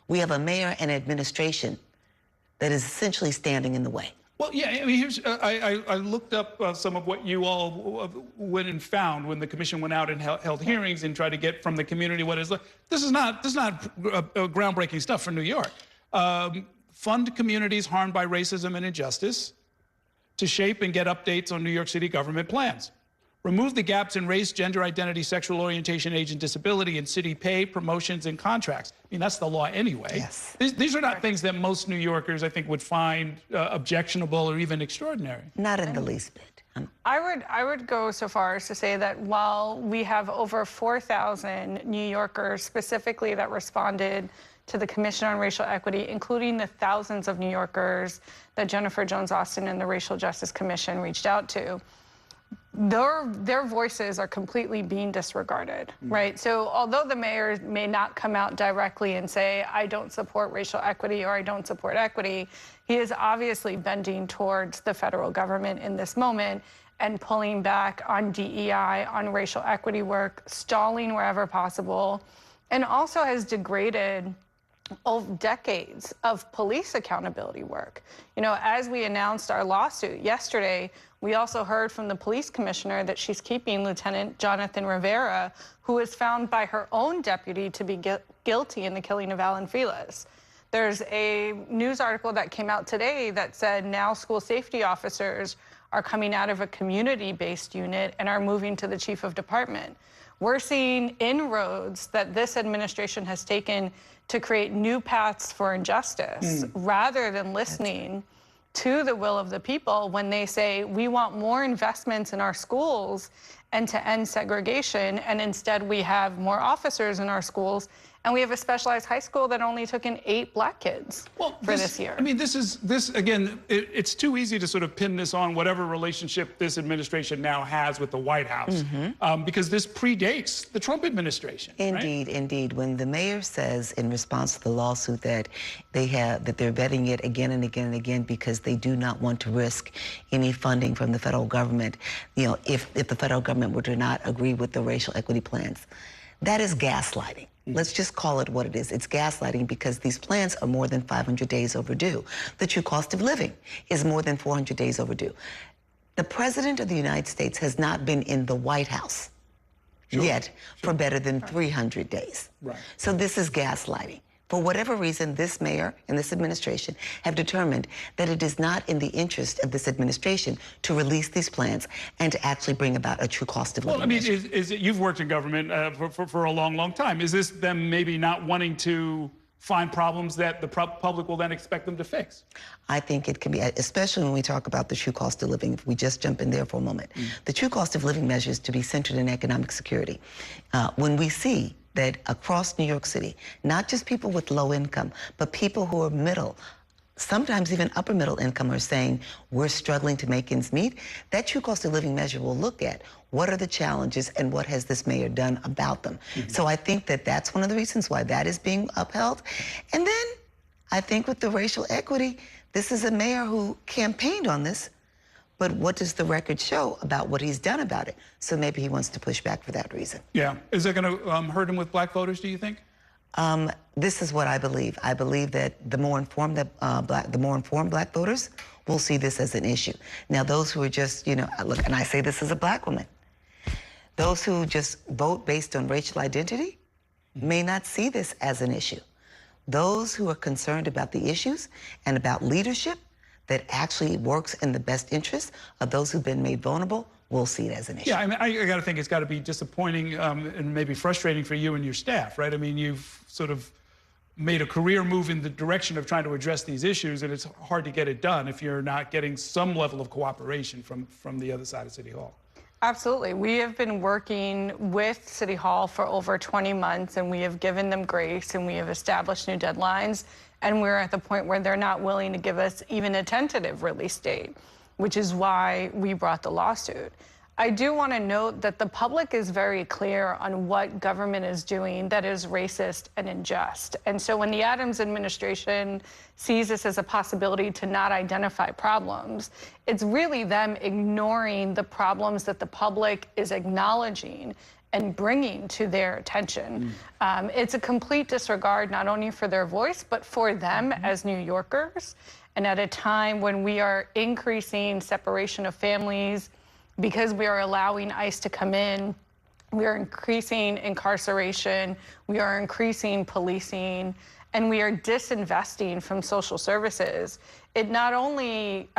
we have a mayor and administration that is essentially standing in the way. Well, yeah, I mean, I looked up some of what you all went and found when the commission went out and held hearings and tried to get from the community what is. This is not groundbreaking stuff for New York. Fund communities harmed by racism and injustice to shape and get updates on New York City government plans. Remove the gaps in race, gender identity, sexual orientation, age, and disability in city pay, promotions, and contracts. I mean, that's the law anyway. Yes. These are not things that most New Yorkers, I think, would find objectionable or even extraordinary. Not in the least bit. I would go so far as to say that while we have over 4,000 New Yorkers specifically that responded to the Commission on Racial Equity, including the thousands of New Yorkers that Jennifer Jones Austin and the Racial Justice Commission reached out to, their voices are completely being disregarded, right? So although the mayor may not come out directly and say, I don't support racial equity or I don't support equity, he is obviously bending towards the federal government in this moment and pulling back on DEI, on racial equity work, stalling wherever possible, and also has degraded decades of police accountability work. You know, as we announced our lawsuit yesterday, we also heard from the police commissioner that she's keeping Lieutenant Jonathan Rivera, who was found by her own deputy to be guilty in the killing of Alan Felix. There's a news article that came out today that said now school safety officers are coming out of a community-based unit and are moving to the chief of department. We're seeing inroads that this administration has taken to create new paths for injustice rather than listening to the will of the people when they say we want more investments in our schools and to end segregation, and instead we have more officers in our schools, and we have a specialized high school that only took in 8 black kids for this year. I mean, it's too easy to sort of pin this on whatever relationship this administration now has with the White House, because this predates the Trump administration. Indeed, right? Indeed. When the mayor says in response to the lawsuit that they're vetting it again and again and again because they do not want to risk any funding from the federal government, you know, if the federal government were to not agree with the racial equity plans, that is gaslighting. Let's just call it what it is. It's gaslighting because these plans are more than 500 days overdue. The true cost of living is more than 400 days overdue. The President of the United States has not been in the White House yet for better than 300 days. Right. So this is gaslighting. For whatever reason, this mayor and this administration have determined that it is not in the interest of this administration to release these plans and to actually bring about a true cost of living. Well, I mean, you've worked in government for a long, long time. Is this them maybe not wanting to find problems that the public will then expect them to fix? I think it can be, especially when we talk about the true cost of living, if we just jump in there for a moment. The true cost of living measures to be centered in economic security. When we see that across New York City, not just people with low income, but people who are middle, sometimes even upper middle income are saying, we're struggling to make ends meet, that true cost of living measure will look at what are the challenges and what has this mayor done about them. So I think that that's one of the reasons why that is being upheld. And then I think with the racial equity, this is a mayor who campaigned on this, but what does the record show about what he's done about it? So maybe he wants to push back for that reason. Yeah. Is that going to hurt him with black voters, do you think? This is what I believe. I believe that the more informed black voters will see this as an issue. Now, those who are just, you know, look, and I say this as a black woman, those who just vote based on racial identity may not see this as an issue. Those who are concerned about the issues and about leadership that actually works in the best interest of those who've been made vulnerable will see it as an issue. Yeah, I mean, I got to think it's got to be disappointing and maybe frustrating for you and your staff, right? I mean, you've sort of made a career move in the direction of trying to address these issues, and it's hard to get it done if you're not getting some level of cooperation from the other side of City Hall. Absolutely. We have been working with City Hall for over 20 months, and we have given them grace, and we have established new deadlines, and we're at the point where they're not willing to give us even a tentative release date, which is why we brought the lawsuit. I do want to note that the public is very clear on what government is doing that is racist and unjust. And so when the Adams administration sees this as a possibility to not identify problems, it's really them ignoring the problems that the public is acknowledging and bringing to their attention. It's a complete disregard not only for their voice, but for them as New Yorkers. And at a time when we are increasing separation of families, because we are allowing ICE to come in, we are increasing incarceration, we are increasing policing, and we are disinvesting from social services. It not only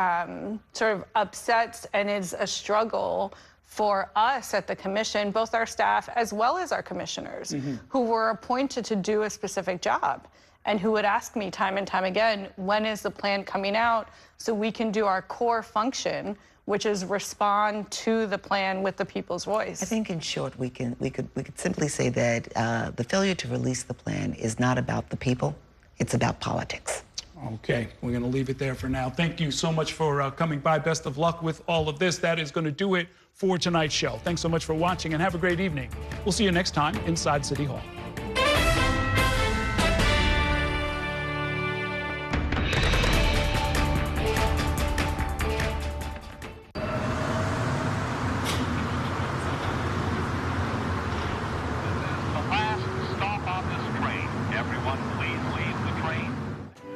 sort of upsets and is a struggle for us at the commission, both our staff as well as our commissioners, who were appointed to do a specific job, and who would ask me time and time again, when is the plan coming out so we can do our core function, which is respond to the plan with the people's voice. I think in short, we could simply say that the failure to release the plan is not about the people, it's about politics. Okay, we're going to leave it there for now. Thank you so much for coming by. Best of luck with all of this. That is going to do it for tonight's show. Thanks so much for watching, and have a great evening. We'll see you next time inside City Hall.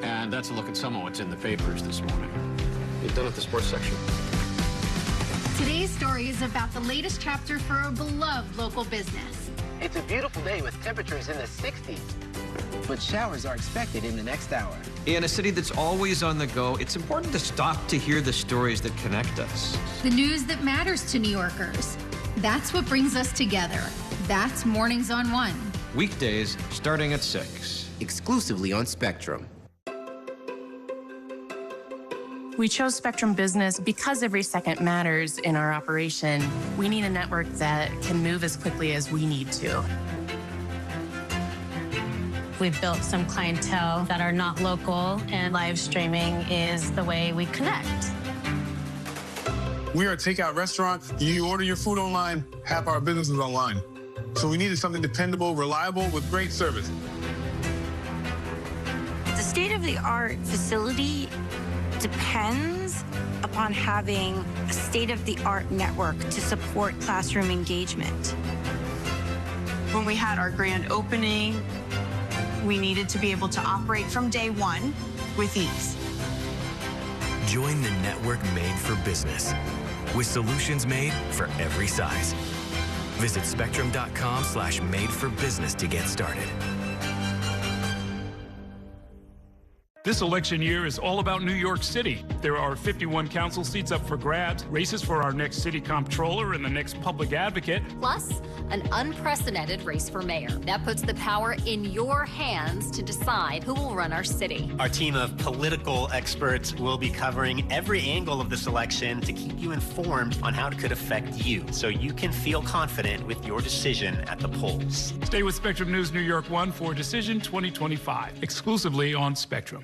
And that's a look at some of what's in the papers this morning. You done with the sports section? Today's story is about the latest chapter for a beloved local business. It's a beautiful day with temperatures in the 60s, but showers are expected in the next hour. In a city that's always on the go, it's important to stop to hear the stories that connect us. The news that matters to New Yorkers. That's what brings us together. That's Mornings on One. Weekdays starting at 6. Exclusively on Spectrum. We chose Spectrum Business because every second matters in our operation. We need a network that can move as quickly as we need to. We've built some clientele that are not local, and live streaming is the way we connect. We are a takeout restaurant. You order your food online, half our business is online. So we needed something dependable, reliable, with great service. The state-of-the-art facility depends upon having a state-of-the-art network to support classroom engagement. When we had our grand opening, we needed to be able to operate from day one with ease. Join the network made for business, with solutions made for every size. Visit spectrum.com/made-for-business to get started. This election year is all about New York City. There are 51 council seats up for grabs, races for our next city comptroller and the next public advocate. Plus, an unprecedented race for mayor. That puts the power in your hands to decide who will run our city. Our team of political experts will be covering every angle of this election to keep you informed on how it could affect you, so you can feel confident with your decision at the polls. Stay with Spectrum News New York 1 for Decision 2025, exclusively on Spectrum.